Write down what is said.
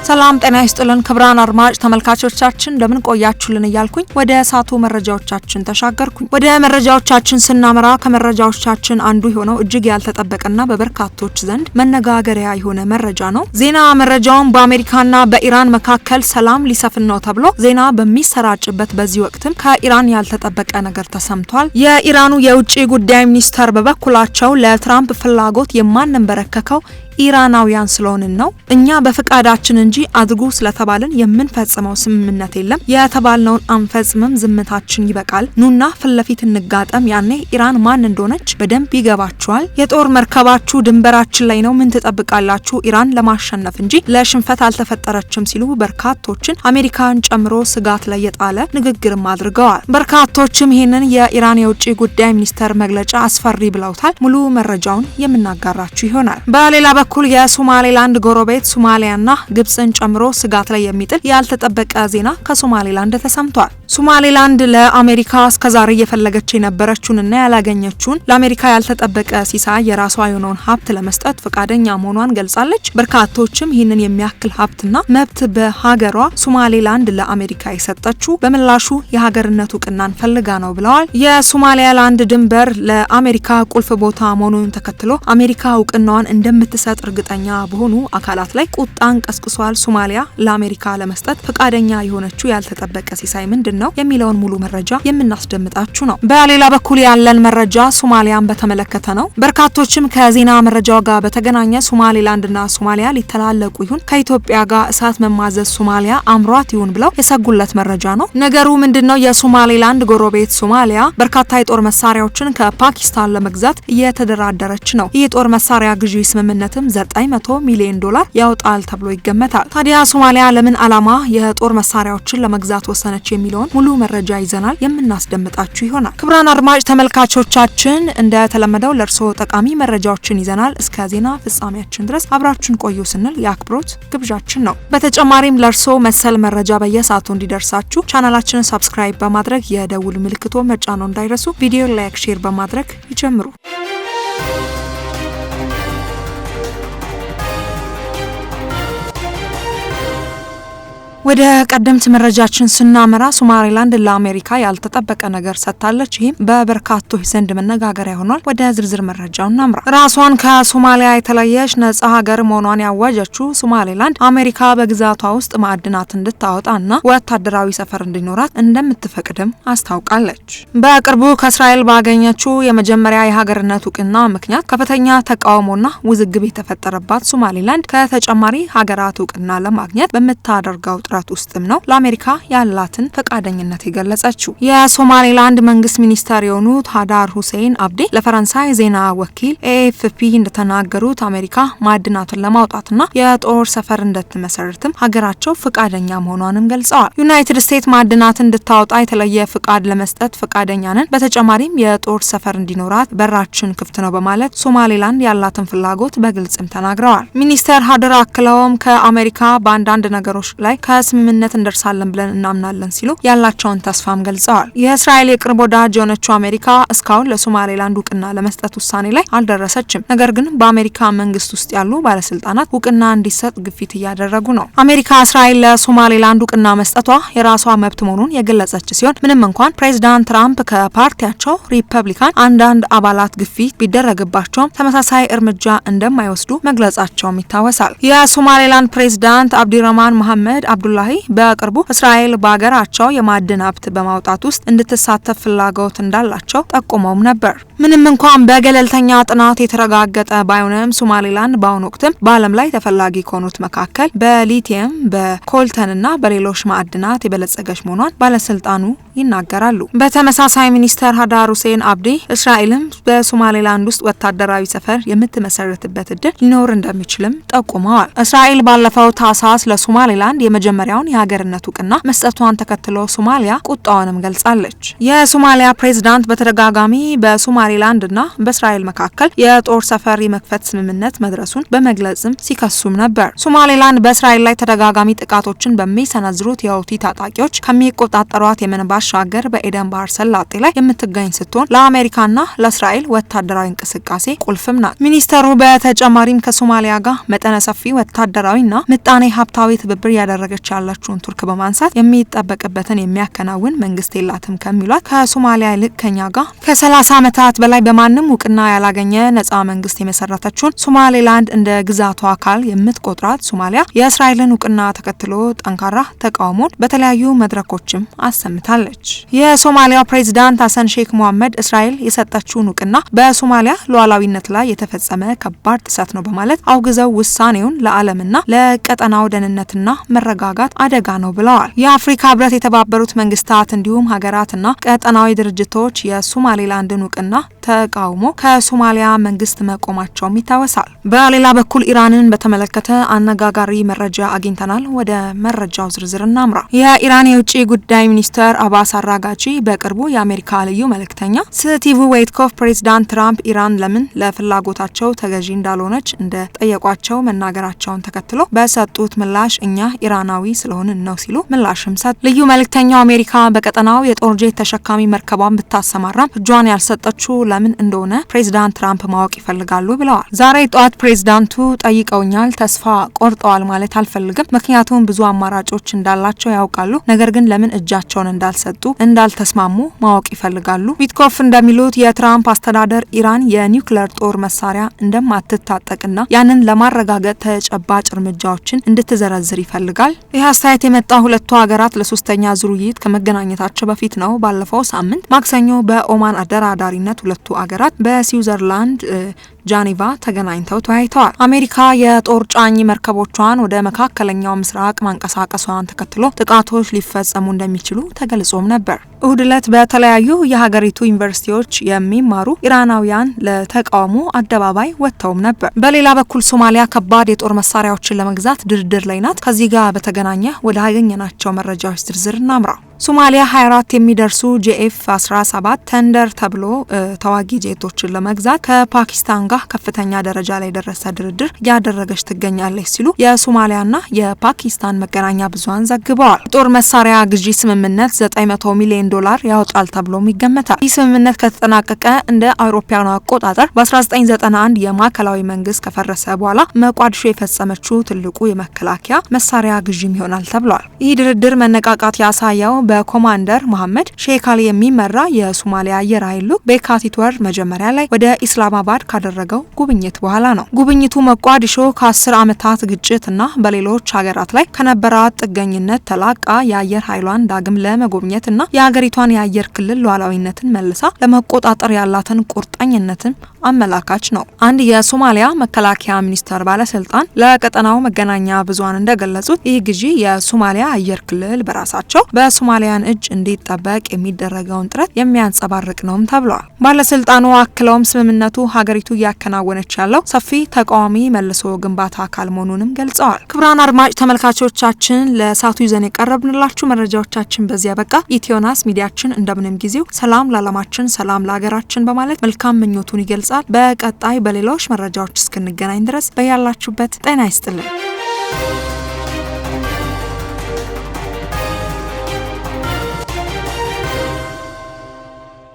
ሰላም ጤና ይስጥልን ክብራን አድማጭ ተመልካቾቻችን እንደምን ቆያችሁልን እያልኩኝ ወደ ሳቱ መረጃዎቻችን ተሻገርኩኝ። ወደ መረጃዎቻችን ስናመራ ከመረጃዎቻችን አንዱ የሆነው እጅግ ያልተጠበቀና በበርካቶች ዘንድ መነጋገሪያ የሆነ መረጃ ነው። ዜና መረጃውን በአሜሪካና በኢራን መካከል ሰላም ሊሰፍን ነው ተብሎ ዜና በሚሰራጭበት በዚህ ወቅትም ከኢራን ያልተጠበቀ ነገር ተሰምቷል። የኢራኑ የውጭ ጉዳይ ሚኒስተር በበኩላቸው ለትራምፕ ፍላጎት የማንንበረከከው ኢራናውያን ስለሆንን ነው። እኛ በፍቃዳችን እንጂ አድርጉ ስለተባልን የምንፈጽመው ስምምነት የለም። የተባልነውን አንፈጽምም፣ ዝምታችን ይበቃል። ኑና ፍለፊት እንጋጠም። ያኔ ኢራን ማን እንደሆነች በደንብ ይገባችኋል። የጦር መርከባችሁ ድንበራችን ላይ ነው። ምን ትጠብቃላችሁ? ኢራን ለማሸነፍ እንጂ ለሽንፈት አልተፈጠረችም ሲሉ በርካቶችን አሜሪካን ጨምሮ ስጋት ላይ የጣለ ንግግርም አድርገዋል። በርካቶችም ይህንን የኢራን የውጭ ጉዳይ ሚኒስተር መግለጫ አስፈሪ ብለውታል። ሙሉ መረጃውን የምናጋራችሁ ይሆናል። በሌላ በኩል የሶማሌላንድ ጎረቤት ሶማሊያና ግብጽን ጨምሮ ስጋት ላይ የሚጥል ያልተጠበቀ ዜና ከሶማሌላንድ ተሰምቷል። ሶማሌላንድ ለአሜሪካ እስከዛሬ እየፈለገች የነበረችውንና ያላገኘችውን ለአሜሪካ ያልተጠበቀ ሲሳይ የራሷ የሆነውን ሀብት ለመስጠት ፈቃደኛ መሆኗን ገልጻለች። በርካቶችም ይህንን የሚያክል ሀብትና መብት በሀገሯ ሶማሌላንድ ለአሜሪካ የሰጠችው በምላሹ የሀገርነት እውቅናን ፈልጋ ነው ብለዋል። የሶማሌላንድ ድንበር ለአሜሪካ ቁልፍ ቦታ መሆኑን ተከትሎ አሜሪካ እውቅናዋን እንደምትሰጥ እርግጠኛ በሆኑ አካላት ላይ ቁጣን ቀስቅሷል። ሶማሊያ ለአሜሪካ ለመስጠት ፈቃደኛ የሆነችው ያልተጠበቀ ሲሳይ ምንድነው የሚለውን ሙሉ መረጃ የምናስደምጣችሁ ነው። በሌላ በኩል ያለን መረጃ ሶማሊያን በተመለከተ ነው። በርካቶችም ከዜና መረጃው ጋር በተገናኘ ሶማሌላንድና ሶማሊያ ሊተላለቁ ይሁን ከኢትዮጵያ ጋር እሳት መማዘዝ ሶማሊያ አምሯት ይሁን ብለው የሰጉለት መረጃ ነው። ነገሩ ምንድነው? የሶማሌላንድ ጎረቤት ሶማሊያ በርካታ የጦር መሳሪያዎችን ከፓኪስታን ለመግዛት እየተደራደረች ነው። ይህ የጦር መሳሪያ ግዢ ስምምነትም $900 ሚሊዮን ያወጣል ተብሎ ይገመታል። ታዲያ ሶማሊያ ለምን ዓላማ የጦር መሳሪያዎችን ለመግዛት ወሰነች የሚለውን ሙሉ መረጃ ይዘናል የምናስደምጣችሁ ይሆናል። ክቡራን አድማጭ ተመልካቾቻችን እንደተለመደው ለእርስዎ ጠቃሚ መረጃዎችን ይዘናል። እስከ ዜና ፍጻሜያችን ድረስ አብራችሁን ቆዩ ስንል የአክብሮት ግብዣችን ነው። በተጨማሪም ለእርስዎ መሰል መረጃ በየሰዓቱ እንዲደርሳችሁ ቻናላችንን ሰብስክራይብ በማድረግ የደውል ምልክቶ መጫኖ እንዳይረሱ። ቪዲዮ ላይክ፣ ሼር በማድረግ ይጀምሩ። ወደ ቀደምት መረጃችን ስናመራ ሶማሌላንድ ለአሜሪካ ያልተጠበቀ ነገር ሰጥታለች። ይህም በበርካቶች ዘንድ መነጋገሪያ ሆኗል። ወደ ዝርዝር መረጃው እናምራ። ራሷን ከሶማሊያ የተለየች ነጻ ሀገር መሆኗን ያወጀችው ሶማሌላንድ አሜሪካ በግዛቷ ውስጥ ማዕድናት እንድታወጣና ወታደራዊ ሰፈር እንዲኖራት እንደምትፈቅድም አስታውቃለች። በቅርቡ ከእስራኤል ባገኘችው የመጀመሪያ የሀገርነት እውቅና ምክንያት ከፍተኛ ተቃውሞና ውዝግብ የተፈጠረባት ሶማሌላንድ ከተጨማሪ ሀገራት እውቅና ለማግኘት በምታደርገው ጥረት ውስጥም ነው ለአሜሪካ ያላትን ፈቃደኝነት የገለጸችው። የሶማሌላንድ መንግስት ሚኒስተር የሆኑት ሃዳር ሁሴን አብዲ ለፈረንሳይ ዜና ወኪል ኤኤፍፒ እንደተናገሩት አሜሪካ ማዕድናትን ለማውጣትና የጦር ሰፈር እንድትመሰርትም ሀገራቸው ፈቃደኛ መሆኗንም ገልጸዋል። ዩናይትድ ስቴትስ ማዕድናትን እንድታወጣ የተለየ ፍቃድ ለመስጠት ፈቃደኛ ነን፣ በተጨማሪም የጦር ሰፈር እንዲኖራት በራችን ክፍት ነው በማለት ሶማሌላንድ ያላትን ፍላጎት በግልጽም ተናግረዋል። ሚኒስተር ሃዳር አክለውም ከአሜሪካ በአንዳንድ ነገሮች ላይ ስምምነት እንደርሳለን ብለን እናምናለን ሲሉ ያላቸውን ተስፋም ገልጸዋል። የእስራኤል የቅርብ ወዳጅ የሆነችው አሜሪካ እስካሁን ለሶማሌላንድ እውቅና ለመስጠት ውሳኔ ላይ አልደረሰችም። ነገር ግን በአሜሪካ መንግስት ውስጥ ያሉ ባለስልጣናት እውቅና እንዲሰጥ ግፊት እያደረጉ ነው። አሜሪካ እስራኤል ለሶማሌላንድ እውቅና መስጠቷ የራሷ መብት መሆኑን የገለጸች ሲሆን ምንም እንኳን ፕሬዚዳንት ትራምፕ ከፓርቲያቸው ሪፐብሊካን አንዳንድ አባላት ግፊት ቢደረግባቸውም ተመሳሳይ እርምጃ እንደማይወስዱ መግለጻቸውም ይታወሳል። የሶማሌላንድ ፕሬዚዳንት አብዲራህማን መሐመድ አብዱላሂ በቅርቡ እስራኤል በሀገራቸው የማዕድን ሀብት በማውጣት ውስጥ እንድትሳተፍ ፍላጎት እንዳላቸው ጠቁመውም ነበር። ምንም እንኳን በገለልተኛ ጥናት የተረጋገጠ ባይሆንም ሶማሌላንድ በአሁኑ ወቅትም በዓለም ላይ ተፈላጊ ከሆኑት መካከል በሊቲየም በኮልተንና በሌሎች ማዕድናት የበለጸገች መሆኗን ባለስልጣኑ ይናገራሉ። በተመሳሳይ ሚኒስተር ሃዳር ሁሴን አብዲ እስራኤልም በሶማሌላንድ ውስጥ ወታደራዊ ሰፈር የምትመሰርትበት እድል ሊኖር እንደሚችልም ጠቁመዋል። እስራኤል ባለፈው ታህሳስ ለሶማሌላንድ የመጀመሪያ የመጀመሪያውን የሀገርነት እውቅና መስጠቷን ተከትሎ ሶማሊያ ቁጣዋንም ገልጻለች። የሶማሊያ ፕሬዝዳንት በተደጋጋሚ በሶማሌላንድና በእስራኤል መካከል የጦር ሰፈር የመክፈት ስምምነት መድረሱን በመግለጽም ሲከሱም ነበር። ሶማሌላንድ በእስራኤል ላይ ተደጋጋሚ ጥቃቶችን በሚሰነዝሩት የሁቲ ታጣቂዎች ከሚቆጣጠሯት የመን ባሻገር በኤደን ባህር ሰላጤ ላይ የምትገኝ ስትሆን ለአሜሪካና ለእስራኤል ወታደራዊ እንቅስቃሴ ቁልፍም ናት። ሚኒስተሩ በተጨማሪም ከሶማሊያ ጋር መጠነ ሰፊ ወታደራዊና ምጣኔ ሀብታዊ ትብብር ያደረገች ያለችውን ቱርክ በማንሳት የሚጠበቅበትን የሚያከናውን መንግስት የላትም ከሚሏት ከሶማሊያ ይልቅ ከኛ ጋር ከ30 ዓመታት በላይ በማንም እውቅና ያላገኘ ነጻ መንግስት የመሰረተችውን ሶማሌላንድ እንደ ግዛቷ አካል የምትቆጥራት ሶማሊያ የእስራኤልን እውቅና ተከትሎ ጠንካራ ተቃውሞን በተለያዩ መድረኮችም አሰምታለች። የሶማሊያ ፕሬዝዳንት ሀሰን ሼክ መሐመድ እስራኤል የሰጠችውን እውቅና በሶማሊያ ሉዓላዊነት ላይ የተፈጸመ ከባድ ጥሰት ነው በማለት አውግዘው ውሳኔውን ለዓለምና ለቀጠናው ደህንነትና መረጋጋት አደጋ ነው ብለዋል። የአፍሪካ ህብረት፣ የተባበሩት መንግስታት እንዲሁም ሀገራትና ቀጠናዊ ድርጅቶች የሶማሌላንድን እውቅና ተቃውሞ ከሶማሊያ መንግስት መቆማቸውም ይታወሳል። በሌላ በኩል ኢራንን በተመለከተ አነጋጋሪ መረጃ አግኝተናል። ወደ መረጃው ዝርዝር እናምራ። የኢራን የውጭ ጉዳይ ሚኒስተር አባስ አራጋቺ በቅርቡ የአሜሪካ ልዩ መልእክተኛ ስቲቭ ዊትኮፍ ፕሬዝዳንት ትራምፕ ኢራን ለምን ለፍላጎታቸው ተገዢ እንዳልሆነች እንደጠየቋቸው መናገራቸውን ተከትሎ በሰጡት ምላሽ እኛ ኢራናዊ ስለሆንን ነው ሲሉ ምላሽም ሰጥ። ልዩ መልእክተኛው አሜሪካ በቀጠናው የጦር ጄት ተሸካሚ መርከቧን ብታሰማራም እጇን ያልሰጠችው ለምን እንደሆነ ፕሬዝዳንት ትራምፕ ማወቅ ይፈልጋሉ ብለዋል። ዛሬ ጠዋት ፕሬዝዳንቱ ጠይቀውኛል። ተስፋ ቆርጠዋል ማለት አልፈልግም፣ ምክንያቱም ብዙ አማራጮች እንዳላቸው ያውቃሉ። ነገር ግን ለምን እጃቸውን እንዳልሰጡ እንዳልተስማሙ ማወቅ ይፈልጋሉ። ዊትኮፍ እንደሚሉት የትራምፕ አስተዳደር ኢራን የኒውክሌር ጦር መሳሪያ እንደማትታጠቅና ያንን ለማረጋገጥ ተጨባጭ እርምጃዎችን እንድትዘረዝር ይፈልጋል። ይህ አስተያየት የመጣ ሁለቱ ሀገራት ለሶስተኛ ዙር ውይይት ከመገናኘታቸው በፊት ነው። ባለፈው ሳምንት ማክሰኞ በኦማን አደራዳሪነት ሁለቱ ሀገራት በስዊዘርላንድ ጃኔቫ ተገናኝተው ተወያይተዋል። አሜሪካ የጦር ጫኝ መርከቦቿን ወደ መካከለኛው ምስራቅ ማንቀሳቀሷን ተከትሎ ጥቃቶች ሊፈጸሙ እንደሚችሉ ተገልጾም ነበር። እሁድ ዕለት በተለያዩ የሀገሪቱ ዩኒቨርሲቲዎች የሚማሩ ኢራናውያን ለተቃውሞ አደባባይ ወጥተውም ነበር። በሌላ በኩል ሶማሊያ ከባድ የጦር መሳሪያዎችን ለመግዛት ድርድር ላይ ናት። ከዚህ ጋር በተገናኘ ወደ አገኘናቸው መረጃዎች ዝርዝር እናምራ። ሶማሊያ 24 የሚደርሱ JF-17 ተንደር ተብሎ ተዋጊ ጄቶችን ለመግዛት ከፓኪስታን ጋር ከፍተኛ ደረጃ ላይ የደረሰ ድርድር እያደረገች ትገኛለች ሲሉ የሶማሊያና የፓኪስታን መገናኛ ብዙሃን ዘግበዋል። የጦር መሳሪያ ግዢ ስምምነት $900 ሚሊዮን ያወጣል ተብሎም ይገመታል። ይህ ስምምነት ከተጠናቀቀ እንደ አውሮፓውያኑ አቆጣጠር በ1991 የማዕከላዊ መንግስት ከፈረሰ በኋላ መቋዲሾ የፈጸመችው ትልቁ የመከላከያ መሳሪያ ግዢም ይሆናል ተብሏል። ይህ ድርድር መነቃቃት ያሳየው በኮማንደር መሐመድ ሼክ አሊ የሚመራ የሶማሊያ አየር ኃይል በየካቲት ወር መጀመሪያ ላይ ወደ ኢስላማባድ ካደረገው ጉብኝት በኋላ ነው። ጉብኝቱ መቋዲሾ ከ10 ዓመታት ግጭትና በሌሎች ሀገራት ላይ ከነበራት ጥገኝነት ተላቃ የአየር ኃይሏን ዳግም ለመጎብኘትና የሀገሪቷን የአየር ክልል ሉዓላዊነትን መልሳ ለመቆጣጠር ያላትን ቁርጠኝነትን አመላካች ነው። አንድ የሶማሊያ መከላከያ ሚኒስቴር ባለስልጣን ለቀጠናው መገናኛ ብዙሃን እንደገለጹት ይህ ግዢ የሶማሊያ አየር ክልል በራሳቸው በሶማሊያን እጅ እንዲጠበቅ የሚደረገውን ጥረት የሚያንጸባርቅ ነውም ተብሏል። ባለስልጣኑ አክለውም ስምምነቱ ሀገሪቱ እያከናወነች ያለው ሰፊ ተቃዋሚ መልሶ ግንባታ አካል መሆኑንም ገልጸዋል። ክቡራን አድማጭ ተመልካቾቻችን ለሳቱ ይዘን የቀረብንላችሁ መረጃዎቻችን በዚያ በቃ። ኢትዮናስ ሚዲያችን እንደምንም ጊዜው ሰላም ለዓለማችን፣ ሰላም ለሀገራችን በማለት መልካም ምኞቱን ይገልጻል። በቀጣይ በሌሎች መረጃዎች እስክንገናኝ ድረስ በያላችሁበት ጤና ይስጥልን።